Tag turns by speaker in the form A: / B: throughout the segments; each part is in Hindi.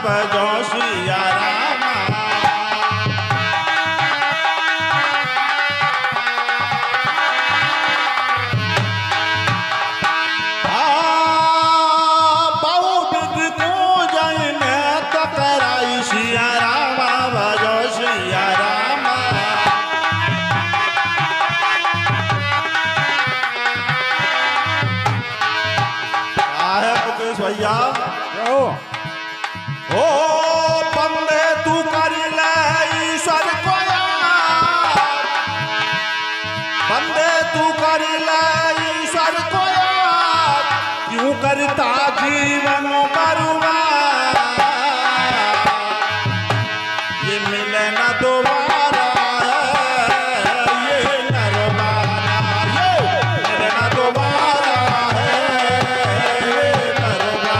A: भजो सिया रामा। बहु विधि पूजन तो कराई सिया रामा भजो सिया रामा। आहे मुकेश भैया ओ बंदे तू कर ले ईश्वर को याद, बंदे तू कर ले ईश्वर को याद, क्यों करता जीवन बर्बाद। ये मिले न दोबारा ये नरवाना, ये मिले न दोबारा है ये नरवाना।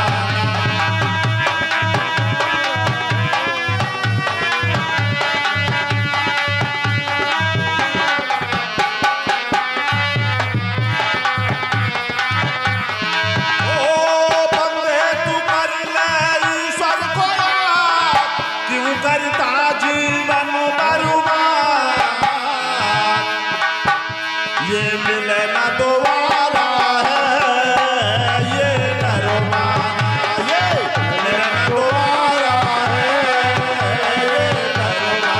A: ओ बंदे तू कर ले ईश्वर को याद, क्यों करता जीवन बर्बाद। ये मिले न दोबारा है ये नरवाना, ये मिले न दोबारा है ये नरवाना।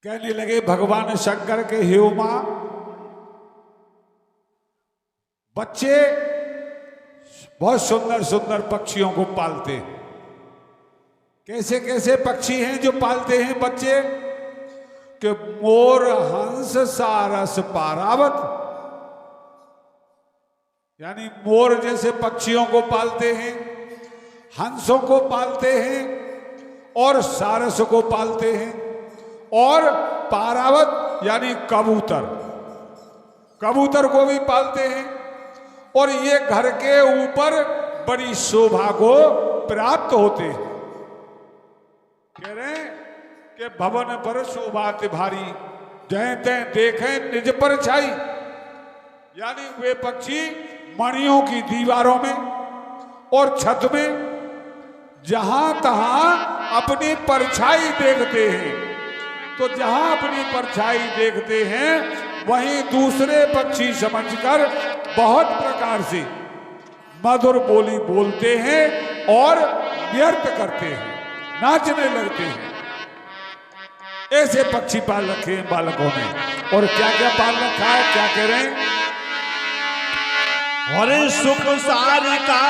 B: कहने लगे भगवान शंकर के हे मां, बच्चे बहुत सुंदर सुंदर पक्षियों को पालते हैं। कैसे कैसे पक्षी हैं जो पालते हैं बच्चे? कि मोर हंस सारस पारावत, यानी मोर जैसे पक्षियों को पालते हैं, हंसों को पालते हैं और सारस को पालते हैं, और पारावत यानी कबूतर, कबूतर को भी पालते हैं। और ये घर के ऊपर बड़ी शोभा को प्राप्त होते हैं। कह रहे हैं कि भवन पर शोभा तिभारी, जय तय देखें निज पर छाई, यानी वे पक्षी मणियों की दीवारों में और छत में जहां तहां अपनी परछाई देखते हैं, तो जहां अपनी परछाई देखते हैं वहीं दूसरे पक्षी समझकर बहुत प्रकार से मधुर बोली बोलते हैं और व्यर्थ करते हैं, नाचने लगते हैं। ऐसे पक्षी पाल रखे हैं बालकों ने। और क्या क्या पाल रखा है, क्या कह रहे हैं?
A: और सुख सारी का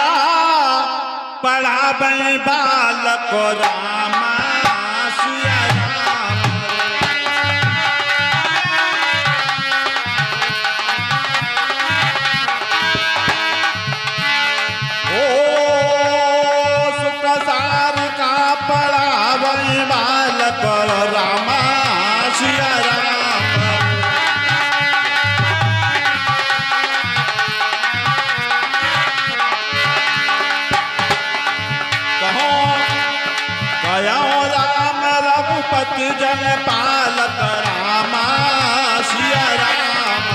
A: पढ़ा बे बालक रामा सिया राम। ओ सुख सारी का पढ़ा बे बालक रामा सिया राम। राम रघुपति जन पालक रामा सिया राम।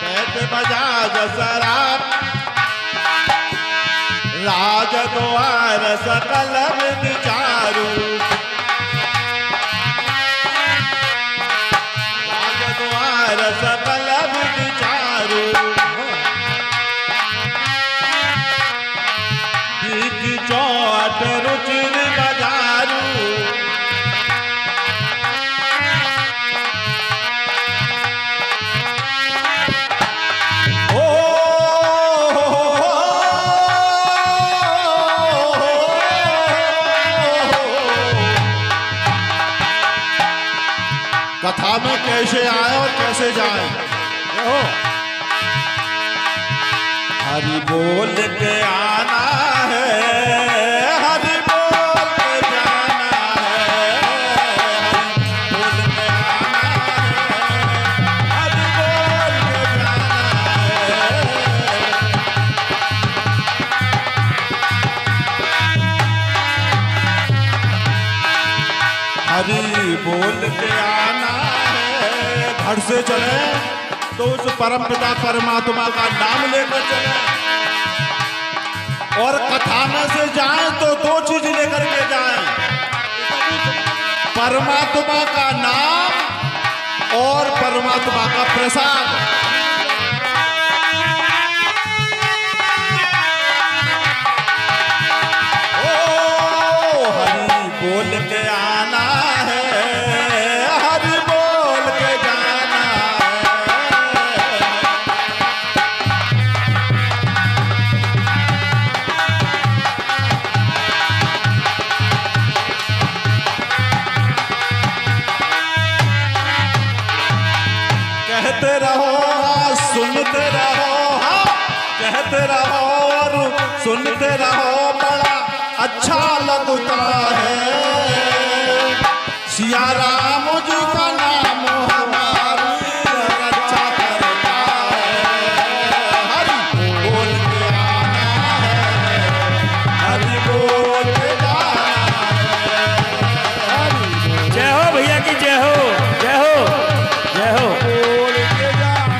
A: बैठ बजा दसरा राज द्वार सकल विचारू, सकल विचारू बीच चौट रुचिर बजारू। ओ कथा में कैसे आए और कैसे जाए? हरि बोल के आना है बोल के आना है। घर से चले तो उस परम पिता परमात्मा का नाम लेकर चले, और कथा में से जाएं तो दो चीज लेकर के जाएं, परमात्मा का नाम और परमात्मा का प्रसाद। बोल के आना है, हरि बोल के जाना है। कहते रहो सुनते रहो, हाँ कहते रहो और सुनते रहो, बड़ा अच्छा लगता है। सिया राम जी का नाम हमारी रक्षा करता है। हरि बोल के आना है, हरि बोल के जाना है।
C: जय हो भैया की जय हो, जय हो, जय हो।
B: बोल के जाना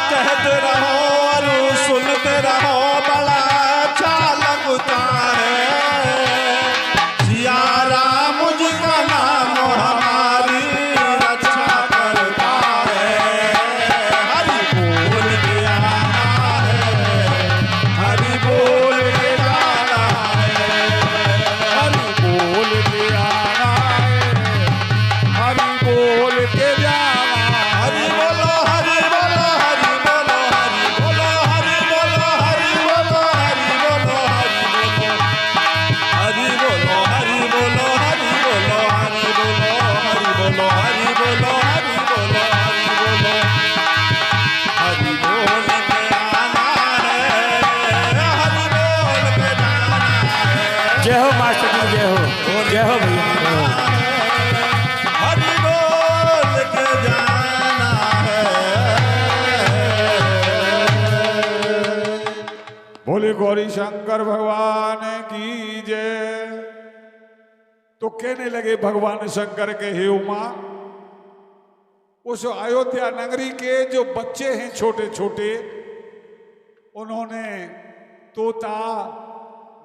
A: कहते रहो और सुनते रहो, बड़ा अच्छा लगता है। सिया राम जी का नाम हमारी रक्षा करता है। हरि बोल के आना है, हरि बोल के जाना है।
B: हरि बोल के आना है, हरि बोल के जाना है।
A: हरि बोलो हरि बोलो हरि बोलो हरि बोलो हरि बोलो हरि बोलो हरि बोलो हरि बोलो हरि बोलो हरि बोलो हरि बोलो हरि बोलो हरि बोलो हरि बोलो हरि बोलो हरि बोल के आना है, हरि बोल के जाना है।
C: जय हो मास्टर जी, जय हो, जय हो भैया, जय हो।
A: हरि बोल के जाना है।
B: बोले गौरी शंकर भगवान की जय। तो कहने लगे भगवान शंकर के, हे उमा, उस अयोध्या नगरी के जो बच्चे हैं छोटे छोटे, उन्होंने तोता,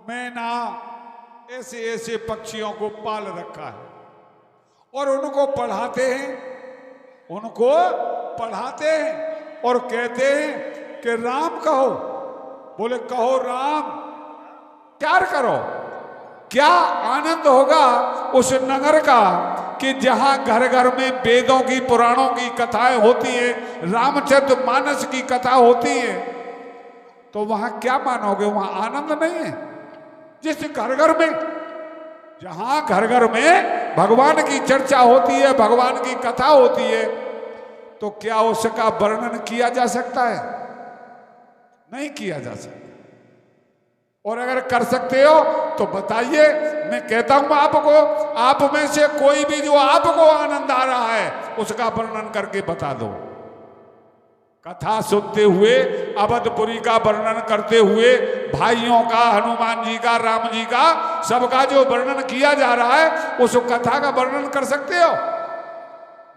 B: मैना, ऐसे ऐसे पक्षियों को पाल रखा है और उनको पढ़ाते हैं, उनको पढ़ाते हैं और कहते हैं कि राम कहो। बोले कहो राम, प्यार करो। क्या आनंद होगा उस नगर का कि जहां घर घर में वेदों की पुराणों की कथाएं होती हैं, रामचरित मानस की कथा होती है, तो वहां क्या मानोगे, वहां आनंद नहीं है। जिस घर घर में, जहां घर घर में भगवान की चर्चा होती है, भगवान की कथा होती है, तो क्या उसका वर्णन किया जा सकता है? नहीं किया जा सकता। और अगर कर सकते हो तो बताइए। मैं कहता हूं आपको, आप में से कोई भी जो आपको आनंद आ रहा है उसका वर्णन करके बता दो। कथा सुनते हुए, अवधपुरी का वर्णन करते हुए, भाइयों का, हनुमान जी का, राम जी का, सबका जो वर्णन किया जा रहा है, उस कथा का वर्णन कर सकते हो?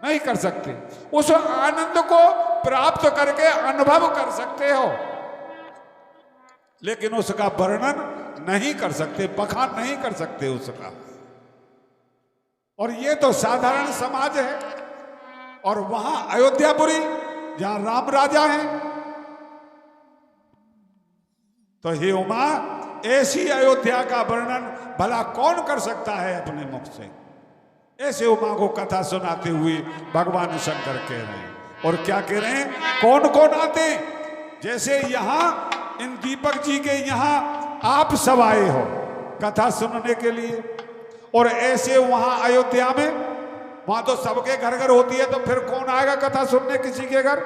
B: नहीं कर सकते। उस आनंद को प्राप्त करके अनुभव कर सकते हो, लेकिन उसका वर्णन नहीं कर सकते, बखान नहीं कर सकते उसका। और ये तो साधारण समाज है। और वहां अयोध्यापुरी, जहां राम राजा हैं, तो हे उमा, ऐसी अयोध्या का वर्णन भला कौन कर सकता है अपने मुख से? ऐसे उमा को कथा सुनाते हुए भगवान शंकर कह रहे हैं। और क्या कह रहे हैं? कौन कौन आते हैं? जैसे यहां इन दीपक जी के यहां आप सब आए हो कथा सुनने के लिए, और ऐसे वहां अयोध्या में, वहां तो सबके घर घर होती है, तो फिर कौन आएगा कथा सुनने किसी के घर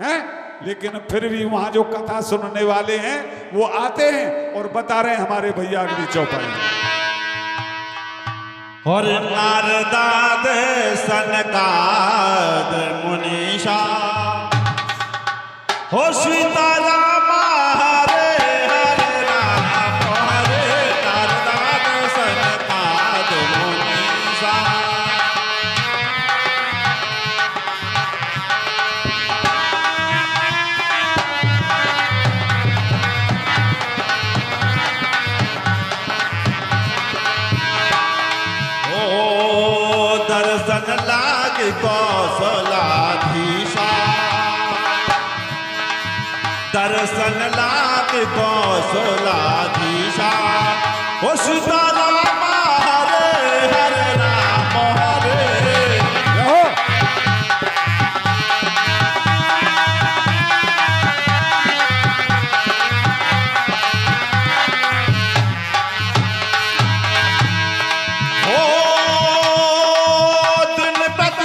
B: हैं? लेकिन फिर भी वहां जो कथा सुनने वाले हैं वो आते हैं और बता रहे हैं हमारे भैया अगली चौपाई में।
A: और नारदाद सनकाद मुनीषा हो सीता दर्शन लागे कौशलाधीशा, दर्शन लागे कौशलाधीशा। ओ सीताराम हरे हरे राम हरे।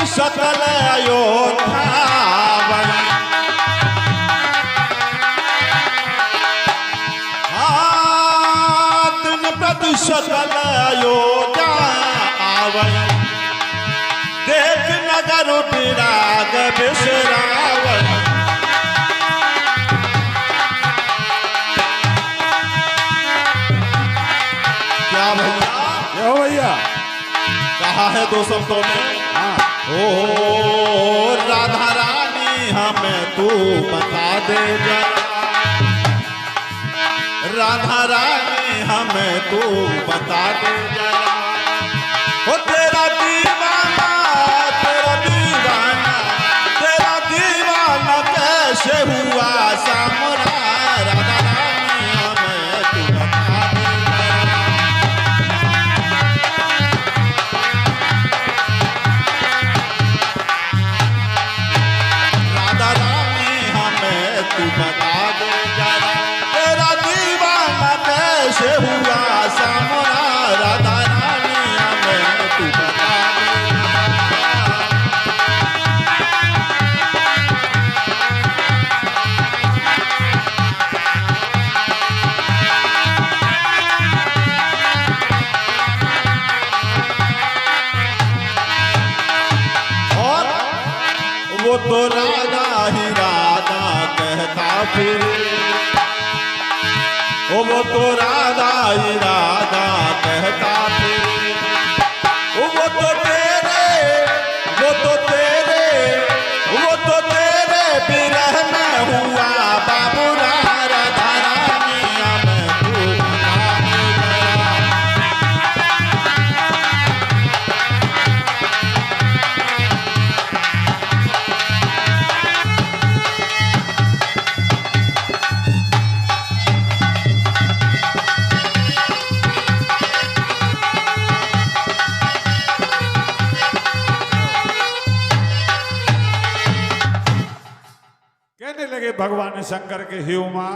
A: सकल अयोध्यावन, दिन प्रति सकल अयोध्यावन। देख नगर विराग विश्रावन, क्या भैया
B: हो भैया
A: कहा है दो शब्दों में। ओ राधा रानी हमें तू बता दे जरा, राधा रानी हमें तू बता दे जरा। ओ तेरा दीवाना, तेरा दीवाना, तेरा दीवाना कैसे हुआ सामरा। राधा रानी हमें तू बता दे जरा। तू बता दे जरा, तेरा दीवाना कैसे हुआ सामरा। राधा रानी हमें तू बता दे और वो तो राधा ही राधा कहता फिर, वो तो राधा ही राधा कहता फिर। वो तो तेरे, वो तो तेरे, वो तो तेरे विरह में हुआ बाबूरा। राधा रानी हमें तू बता दे जरा।
B: कहने लगे भगवान शंकर के हे उमा,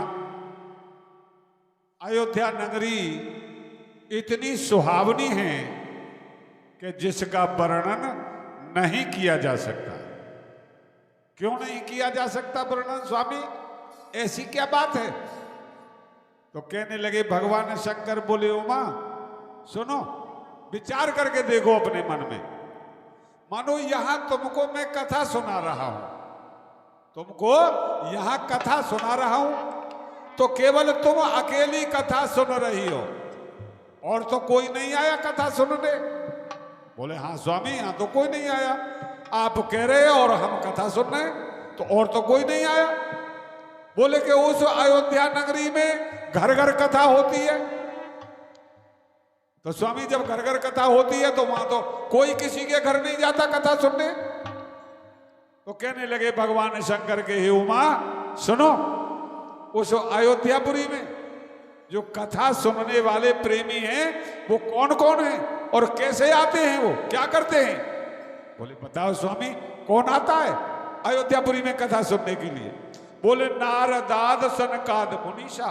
B: अयोध्या नगरी इतनी सुहावनी है कि जिसका वर्णन नहीं किया जा सकता। क्यों नहीं किया जा सकता वर्णन स्वामी, ऐसी क्या बात है? तो कहने लगे भगवान शंकर, बोले उमा सुनो, विचार करके देखो अपने मन में। मानो यहां तुमको मैं कथा सुना रहा हूं, तुमको यहां कथा सुना रहा हूं, तो केवल तुम अकेली कथा सुन रही हो और तो कोई नहीं आया कथा सुनने। बोले हाँ स्वामी, यहां तो कोई नहीं आया। आप कह रहे हो और हम कथा सुन रहे हैं, तो और तो कोई नहीं आया। बोले कि उस अयोध्या नगरी में घर घर कथा होती है। तो स्वामी जब घर घर कथा होती है तो वहां तो कोई किसी के घर नहीं जाता कथा सुनने। तो कहने लगे भगवान शंकर के हे उमा सुनो, उस अयोध्यापुरी में जो कथा सुनने वाले प्रेमी हैं वो कौन कौन हैं और कैसे आते हैं, वो क्या करते हैं? बोले बताओ स्वामी, कौन आता है अयोध्यापुरी में कथा सुनने के लिए? बोले नारदाद सनकाद मुनीषा,